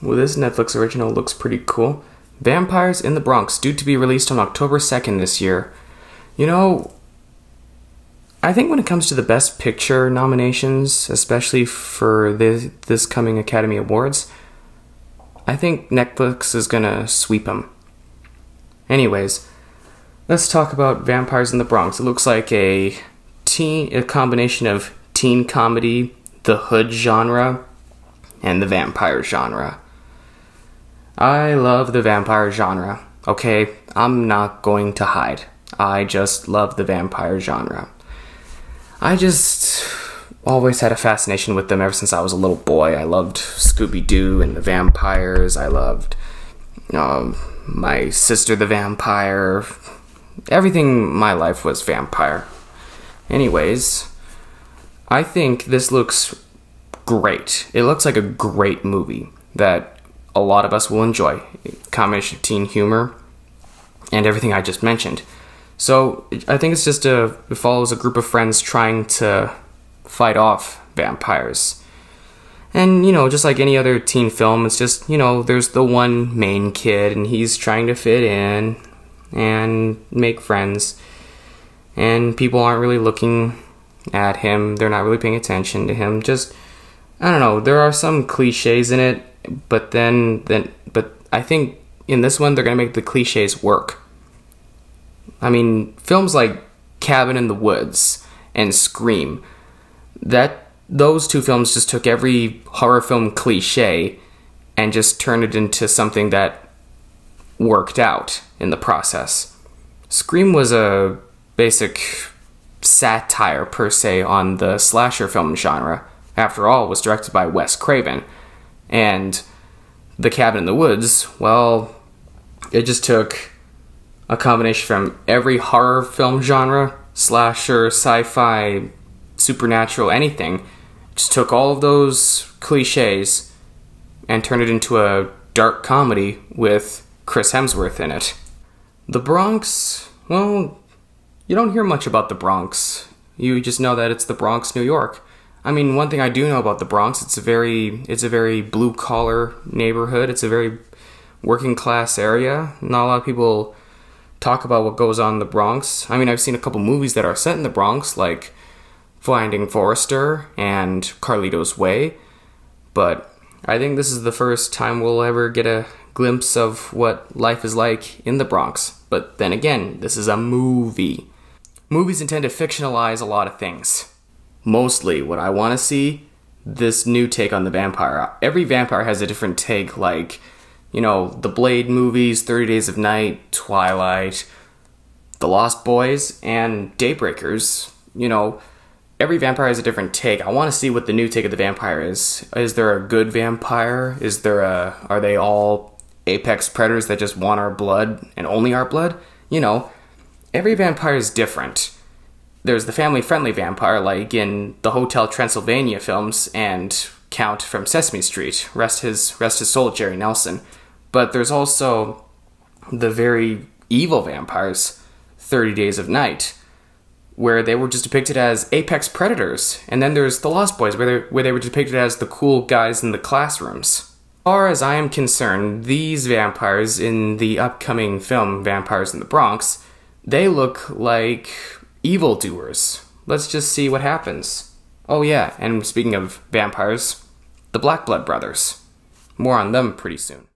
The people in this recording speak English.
Well, this Netflix original looks pretty cool. Vampires in the Bronx, due to be released on October 2nd this year. You know, I think when it comes to the Best Picture nominations, especially for this coming Academy Awards, I think Netflix is gonna sweep them. Anyways, let's talk about Vampires in the Bronx. It looks like a combination of teen comedy, the hood genre, and the vampire genre. I love the vampire genre, okay? I'm not going to hide. I just love the vampire genre. I just always had a fascination with them ever since I was a little boy. I loved Scooby-Doo and the vampires. I loved my sister the vampire. Everything in my life was vampire. Anyways, I think this looks great. It looks like a great movie that a lot of us will enjoy. Combination of teen humor and everything I just mentioned. So I think it follows a group of friends trying to fight off vampires. And, just like any other teen film, it's just, there's the one main kid and he's trying to fit in and make friends. And people aren't really looking at him. They're not really paying attention to him. Just, I don't know, there are some cliches in it, but I think in this one they're going to make the cliches work. I mean, films like Cabin in the Woods and Scream, those two films just took every horror film cliche and just turned it into something that worked out in the process. Scream was a basic satire, per se, on the slasher film genre. After all, it was directed by Wes Craven. And The Cabin in the Woods, well, it just took a combination from every horror film genre, slasher, sci-fi, supernatural, anything. Just took all of those cliches and turned it into a dark comedy with Chris Hemsworth in it. The Bronx, well, you don't hear much about the Bronx. You just know that it's the Bronx, New York. I mean, one thing I do know about the Bronx, it's a very blue-collar neighborhood. It's a very working-class area. Not a lot of people talk about what goes on in the Bronx. I mean, I've seen a couple movies that are set in the Bronx, like Finding Forrester and Carlito's Way, but I think this is the first time we'll ever get a glimpse of what life is like in the Bronx. But then again, this is a movie. Movies intend to fictionalize a lot of things. Mostly what I want to see, this new take on the vampire. Every vampire has a different take, like, the Blade movies, 30 Days of Night, Twilight, The Lost Boys, and Daybreakers. Every vampire has a different take. I want to see what the new take of the vampire is. Is there a good vampire? Are they all apex predators that just want our blood and only our blood? Every vampire is different. There's the family-friendly vampire, like in the Hotel Transylvania films and Count from Sesame Street. Rest his soul, Jerry Nelson. But there's also the very evil vampires, 30 Days of Night, where they were just depicted as apex predators. And then there's the Lost Boys, where they were depicted as the cool guys in the classrooms. As far as I am concerned, these vampires in the upcoming film Vampires in the Bronx, they look like evildoers. Let's just see what happens. Oh yeah, and speaking of vampires, the Black Blood brothers. More on them pretty soon.